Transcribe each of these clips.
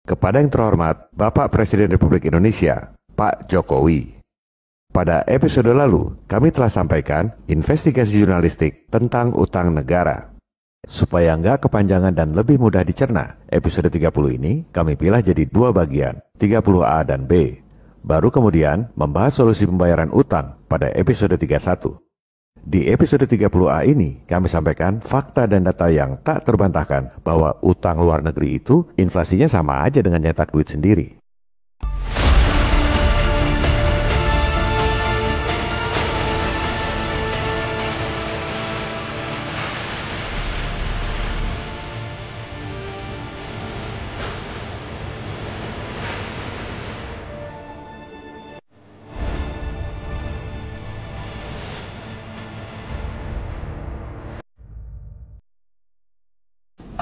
Kepada yang terhormat Bapak Presiden Republik Indonesia, Pak Jokowi. Pada episode lalu, kami telah sampaikan investigasi jurnalistik tentang utang negara. Supaya nggak kepanjangan dan lebih mudah dicerna, episode 30 ini kami pilih jadi dua bagian, 30A dan B. Baru kemudian membahas solusi pembayaran utang pada episode 31. Di episode 30A ini, kami sampaikan fakta dan data yang tak terbantahkan bahwa utang luar negeri itu inflasinya sama aja dengan nyetak duit sendiri.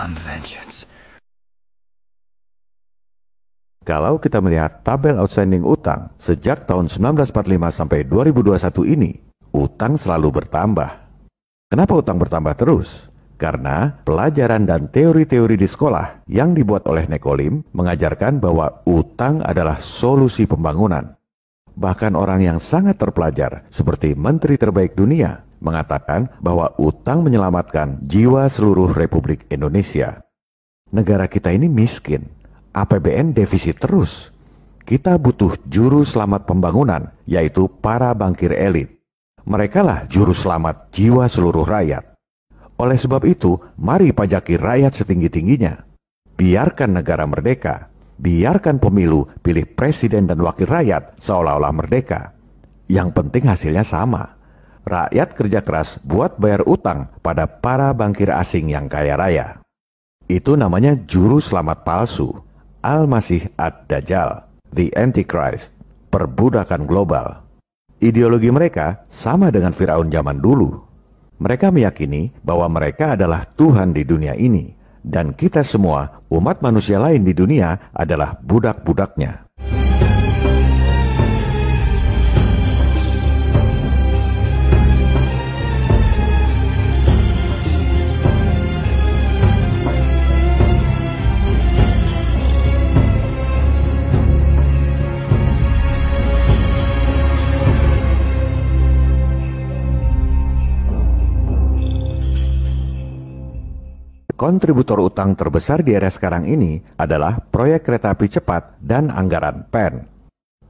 Vengeance. Kalau kita melihat tabel outstanding utang sejak tahun 1945 sampai 2021 ini, utang selalu bertambah. Kenapa utang bertambah terus? Karena pelajaran dan teori-teori di sekolah yang dibuat oleh Nekolim mengajarkan bahwa utang adalah solusi pembangunan. Bahkan orang yang sangat terpelajar seperti Menteri Terbaik Dunia mengatakan bahwa utang menyelamatkan jiwa seluruh Republik Indonesia. Negara kita ini miskin, APBN defisit terus. Kita butuh juru selamat pembangunan, yaitu para bankir elit. Merekalah juru selamat jiwa seluruh rakyat. Oleh sebab itu, mari pajaki rakyat setinggi-tingginya. Biarkan negara merdeka. Biarkan pemilu pilih presiden dan wakil rakyat seolah-olah merdeka. Yang penting hasilnya sama. Rakyat kerja keras buat bayar utang pada para bankir asing yang kaya raya. Itu namanya juru selamat palsu, Al-Masih Ad-Dajjal, The Antichrist, perbudakan global. Ideologi mereka sama dengan Firaun zaman dulu. Mereka meyakini bahwa mereka adalah Tuhan di dunia ini, dan kita semua, umat manusia lain di dunia, adalah budak-budaknya. Kontributor utang terbesar di era sekarang ini adalah proyek kereta api cepat dan anggaran PEN.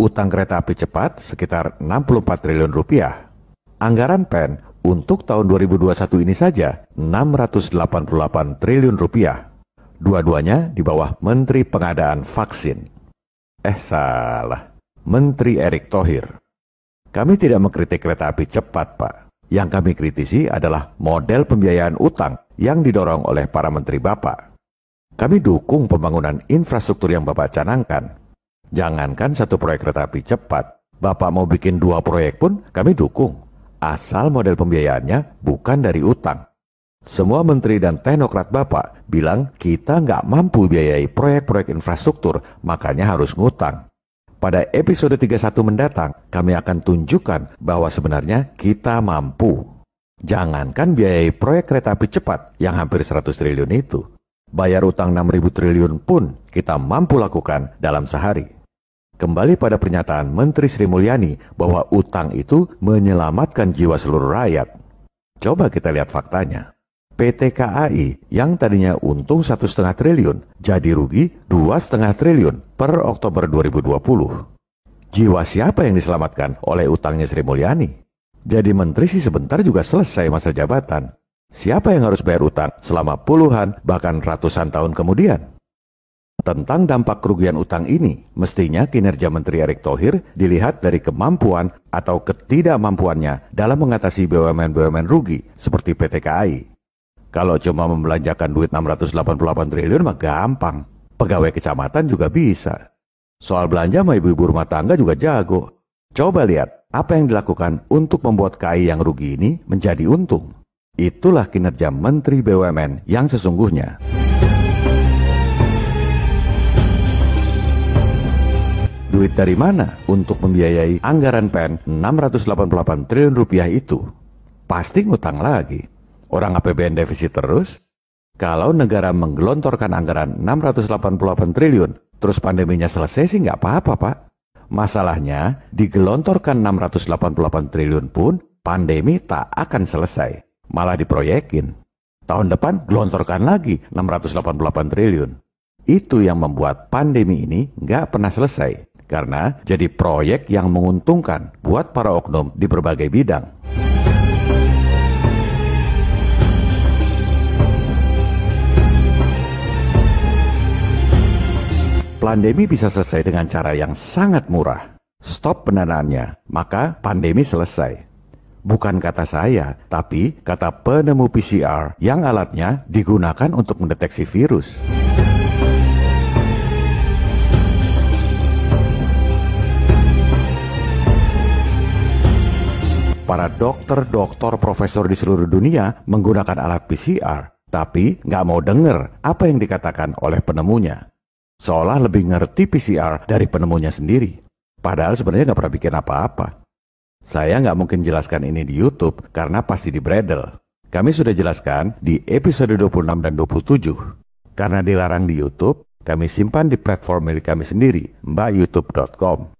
Utang kereta api cepat sekitar 64 triliun rupiah. Anggaran PEN untuk tahun 2021 ini saja 688 triliun rupiah. Dua-duanya di bawah Menteri Pengadaan Vaksin. Salah. Menteri Erick Thohir. Kami tidak mengkritik kereta api cepat, Pak. Yang kami kritisi adalah model pembiayaan utang yang didorong oleh para menteri Bapak. Kami dukung pembangunan infrastruktur yang Bapak canangkan. Jangankan satu proyek kereta api cepat, Bapak mau bikin 2 proyek pun kami dukung. Asal model pembiayaannya bukan dari utang. Semua menteri dan teknokrat Bapak bilang kita nggak mampu biayai proyek-proyek infrastruktur, makanya harus ngutang. Pada episode 31 mendatang, kami akan tunjukkan bahwa sebenarnya kita mampu. Jangankan biayai proyek kereta api cepat yang hampir 100 triliun itu. Bayar utang 6.000 triliun pun kita mampu lakukan dalam sehari. Kembali pada pernyataan Menteri Sri Mulyani bahwa utang itu menyelamatkan jiwa seluruh rakyat. Coba kita lihat faktanya. PT KAI yang tadinya untung 1,5 triliun jadi rugi 2,5 triliun per Oktober 2020. Jiwa siapa yang diselamatkan oleh utangnya Sri Mulyani? Jadi menteri sih sebentar juga selesai masa jabatan. Siapa yang harus bayar utang selama puluhan bahkan ratusan tahun kemudian? Tentang dampak kerugian utang ini, mestinya kinerja Menteri Erick Thohir dilihat dari kemampuan atau ketidakmampuannya dalam mengatasi BUMN-BUMN rugi seperti PT KAI. Kalau cuma membelanjakan duit 688 triliun mah gampang. Pegawai kecamatan juga bisa. Soal belanja mah ibu-ibu rumah tangga juga jago. Coba lihat apa yang dilakukan untuk membuat KAI yang rugi ini menjadi untung. Itulah kinerja Menteri BUMN yang sesungguhnya. Duit dari mana untuk membiayai anggaran PEN 688 triliun rupiah itu? Pasti ngutang lagi. Orang APBN defisit terus. Kalau negara menggelontorkan anggaran 688 triliun Terus pandeminya selesai sih nggak apa-apa, Pak. Masalahnya, digelontorkan 688 triliun pun, pandemi tak akan selesai. Malah diproyekin. Tahun depan, gelontorkan lagi 688 triliun. Itu yang membuat pandemi ini nggak pernah selesai. Karena jadi proyek yang menguntungkan buat para oknum di berbagai bidang. Pandemi bisa selesai dengan cara yang sangat murah. Stop pendanaannya, maka pandemi selesai. Bukan kata saya, tapi kata penemu PCR yang alatnya digunakan untuk mendeteksi virus. Para dokter, profesor di seluruh dunia menggunakan alat PCR, tapi nggak mau dengar apa yang dikatakan oleh penemunya. Seolah lebih ngerti PCR dari penemunya sendiri. Padahal sebenarnya nggak pernah bikin apa-apa. Saya nggak mungkin jelaskan ini di YouTube karena pasti dibredel. Kami sudah jelaskan di episode 26 dan 27. Karena dilarang di YouTube, kami simpan di platform milik kami sendiri, mbakyoutube.com.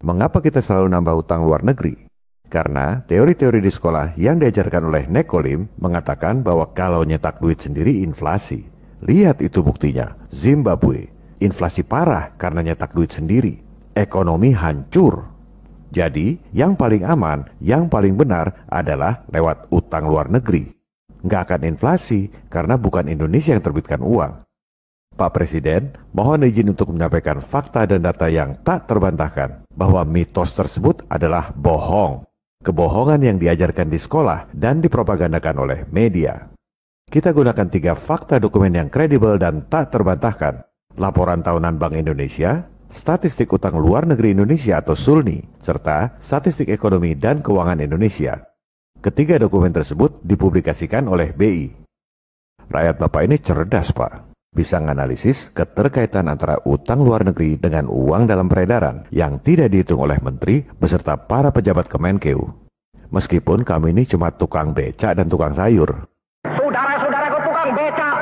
Mengapa kita selalu nambah utang luar negeri? Karena teori-teori di sekolah yang diajarkan oleh Nekolim mengatakan bahwa kalau nyetak duit sendiri inflasi. Lihat itu buktinya, Zimbabwe. Inflasi parah karena nyetak duit sendiri. Ekonomi hancur. Jadi, yang paling aman, yang paling benar adalah lewat utang luar negeri. Nggak akan inflasi karena bukan Indonesia yang terbitkan uang. Pak Presiden, mohon izin untuk menyampaikan fakta dan data yang tak terbantahkan bahwa mitos tersebut adalah bohong. Kebohongan yang diajarkan di sekolah dan dipropagandakan oleh media. Kita gunakan 3 fakta dokumen yang kredibel dan tak terbantahkan. Laporan tahunan Bank Indonesia, Statistik Utang Luar Negeri Indonesia atau SULNI, serta Statistik Ekonomi dan Keuangan Indonesia. Ketiga dokumen tersebut dipublikasikan oleh BI. Rakyat Bapak ini cerdas, Pak. Bisa menganalisis keterkaitan antara utang luar negeri dengan uang dalam peredaran yang tidak dihitung oleh menteri beserta para pejabat Kemenkeu. Meskipun kami ini cuma tukang becak dan tukang sayur. Saudara-saudaraku tukang becak.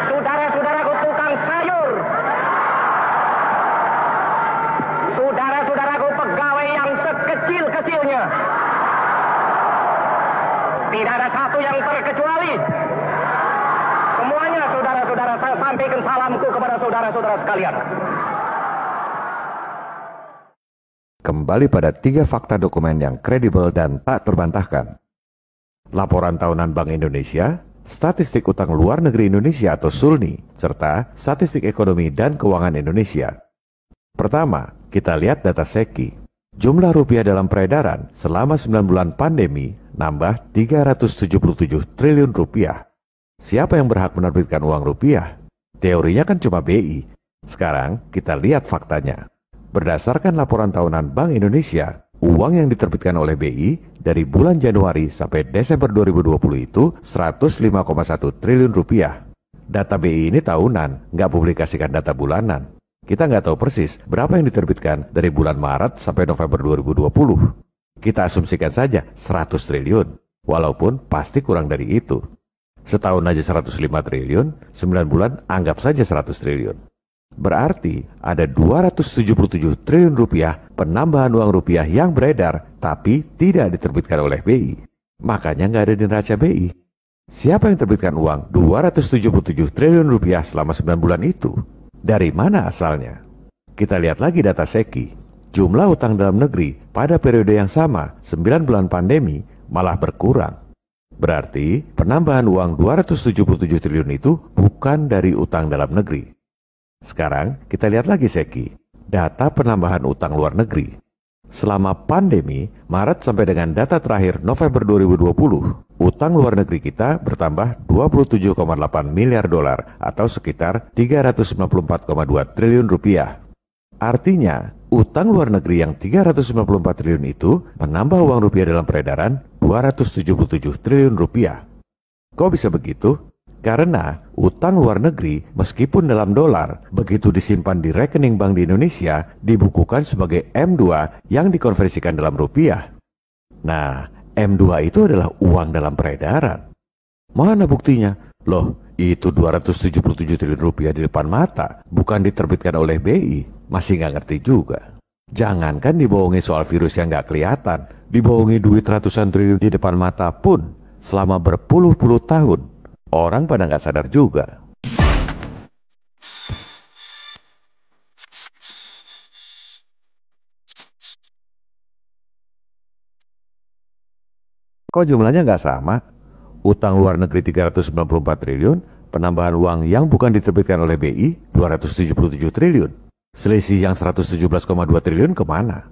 Saudara-saudaraku tukang sayur. Saudara-saudaraku pegawai yang sekecil-kecilnya. Tidak ada satu yang terkecuali. Semuanya saudara-saudara, saya sampaikan salamku kepada saudara-saudara sekalian. Kembali pada 3 fakta dokumen yang kredibel dan tak terbantahkan. Laporan tahunan Bank Indonesia, Statistik Utang Luar Negeri Indonesia atau SULNI, serta Statistik Ekonomi dan Keuangan Indonesia. Pertama, kita lihat data SEKI. Jumlah rupiah dalam peredaran selama 9 bulan pandemi nambah 377 triliun rupiah. Siapa yang berhak menerbitkan uang rupiah? Teorinya kan cuma BI. Sekarang kita lihat faktanya. Berdasarkan laporan tahunan Bank Indonesia, uang yang diterbitkan oleh BI dari bulan Januari sampai Desember 2020 itu 105,1 triliun rupiah. Data BI ini tahunan, nggak publikasikan data bulanan. Kita nggak tahu persis berapa yang diterbitkan dari bulan Maret sampai November 2020. Kita asumsikan saja 100 triliun, walaupun pasti kurang dari itu. Setahun aja 105 triliun, 9 bulan anggap saja 100 triliun. Berarti ada 277 triliun rupiah penambahan uang rupiah yang beredar tapi tidak diterbitkan oleh BI. Makanya nggak ada di neraca BI. Siapa yang terbitkan uang 277 triliun rupiah selama 9 bulan itu? Dari mana asalnya? Kita lihat lagi data SEKI. Jumlah utang dalam negeri pada periode yang sama, 9 bulan pandemi, malah berkurang. Berarti penambahan uang 277 triliun itu bukan dari utang dalam negeri. Sekarang kita lihat lagi SEKI. data penambahan utang luar negeri. Selama pandemi, Maret sampai dengan data terakhir November 2020, utang luar negeri kita bertambah 27,8 miliar dolar atau sekitar 394,2 triliun rupiah. Artinya, utang luar negeri yang 394 triliun itu menambah uang rupiah dalam peredaran 277 triliun rupiah. Kok bisa begitu? Karena utang luar negeri meskipun dalam dolar, begitu disimpan di rekening bank di Indonesia, dibukukan sebagai M2 yang dikonversikan dalam rupiah. Nah, M2 itu adalah uang dalam peredaran. Mana buktinya? Loh, itu 277 triliun rupiah di depan mata, bukan diterbitkan oleh BI. Masih nggak ngerti juga. Jangankan dibohongi soal virus yang nggak kelihatan, dibohongi duit ratusan triliun di depan mata pun selama berpuluh-puluh tahun. Orang pada nggak sadar juga. Kok jumlahnya nggak sama? Utang luar negeri 394 triliun, penambahan uang yang bukan diterbitkan oleh BI 277 triliun. Selisih yang 117,2 triliun kemana?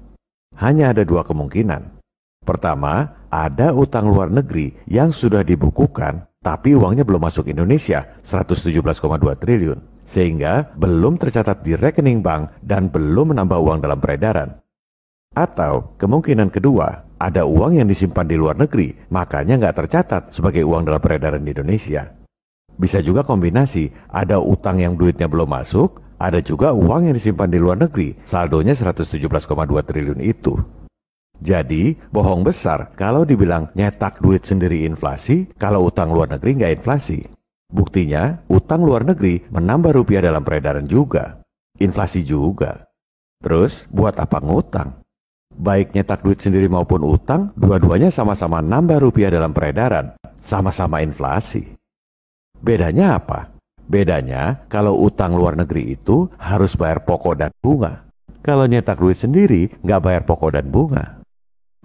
Hanya ada dua kemungkinan. Pertama, ada utang luar negeri yang sudah dibukukan, tapi uangnya belum masuk Indonesia, 117,2 triliun. Sehingga belum tercatat di rekening bank dan belum menambah uang dalam peredaran. Atau kemungkinan kedua, ada uang yang disimpan di luar negeri, makanya nggak tercatat sebagai uang dalam peredaran di Indonesia. Bisa juga kombinasi, ada utang yang duitnya belum masuk, ada juga uang yang disimpan di luar negeri, saldonya 117,2 triliun itu. Jadi, bohong besar kalau dibilang nyetak duit sendiri inflasi, kalau utang luar negeri nggak inflasi. Buktinya, utang luar negeri menambah rupiah dalam peredaran juga. Inflasi juga. Terus, buat apa ngutang? Baik nyetak duit sendiri maupun utang, dua-duanya sama-sama nambah rupiah dalam peredaran. Sama-sama inflasi. Bedanya apa? Bedanya, kalau utang luar negeri itu harus bayar pokok dan bunga. Kalau nyetak duit sendiri, nggak bayar pokok dan bunga.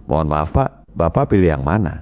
Mohon maaf Pak, Bapak pilih yang mana?